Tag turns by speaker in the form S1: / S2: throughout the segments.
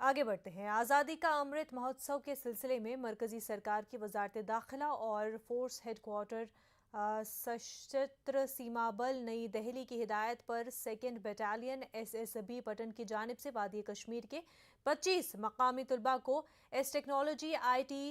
S1: आगे बढ़ते हैं। आज़ादी का अमृत महोत्सव के सिलसिले में मरकजी सरकार की वजारत दाखिला और फोर्स हेडक्वार्टर सशस्त्र सीमा बल नई दिल्ली की हिदायत पर 2nd बटालियन SSB पटन की जानिब से वादी कश्मीर के 25 मकामी तलबा को इस टेक्नोलॉजी IT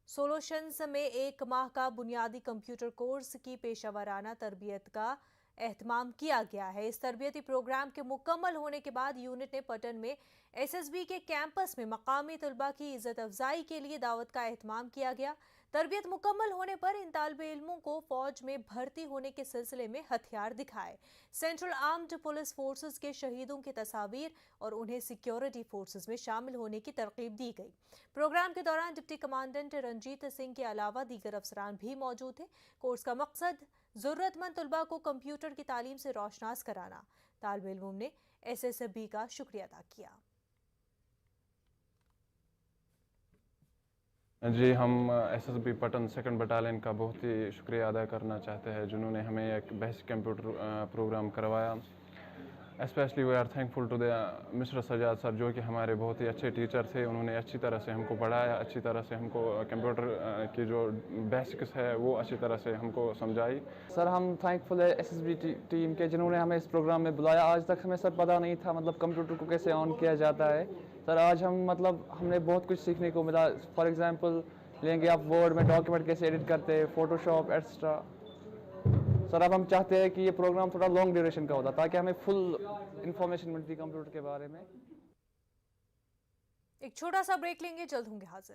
S1: सोल्यूशंस में 1 माह का बुनियादी कंप्यूटर कोर्स की पेशा वराना तरबियत का एहतमाम किया गया है। इस तरबियती प्रोग्राम के मुकम्मल होने के बाद यूनिट ने पटन में SSB के कैंपस में मकामी तलबा की इज्जत अफजाई के लिए दावत का एहतमाम किया गया। तरबियत मुकम्मल होने पर इन तालिबे इल्मों को फौज में भर्ती होने के सिलसिले में हथियार दिखाए, सेंट्रल आर्म्ड पुलिस फोर्सेस के शहीदों की तस्वीर और उन्हें सिक्योरिटी फोर्सेस में शामिल होने की तरकीब दी गई। प्रोग्राम के दौरान डिप्टी कमांडेंट रंजीत सिंह के अलावा दीगर अफसरान भी मौजूद थे। कोर्स का मकसद जरूरतमंद तलबा को कंप्यूटर की तालीम से रोशनास कराना। तालिबे इल्मों ने SSB का शुक्रिया अदा किया।
S2: जी, हम SSB पटन 2nd बटालियन का बहुत ही शुक्रिया अदा करना चाहते हैं, जिन्होंने हमें एक बेसिक कंप्यूटर प्रोग्राम करवाया। Specially we are thankful to the mister Sajad sir, जो कि हमारे बहुत ही अच्छे टीचर थे। उन्होंने अच्छी तरह से हमको पढ़ाया, अच्छी तरह से हमको कंप्यूटर की जो बेसिक्स है वो अच्छी तरह से हमको समझाई।
S3: सर, हम थैंकफुल है SSB टीम के, जिन्होंने हमें इस प्रोग्राम में बुलाया। आज तक हमें सर पता नहीं था मतलब कंप्यूटर को कैसे ऑन किया जाता है। सर, आज हमने बहुत कुछ सीखने को मिला। फॉर एग्जांपल लेंगे आप वर्ड में डॉक्यूमेंट कैसे एडिट करते हैं, फोटोशॉप एक्स्ट्रा। सर, अब हम चाहते हैं कि ये प्रोग्राम थोड़ा लॉन्ग ड्यूरेशन का होता, ताकि हमें फुल इंफॉर्मेशन मिलती कंप्यूटर के बारे में।
S1: एक छोटा सा ब्रेक लेंगे, जल्द होंगे हाजिर।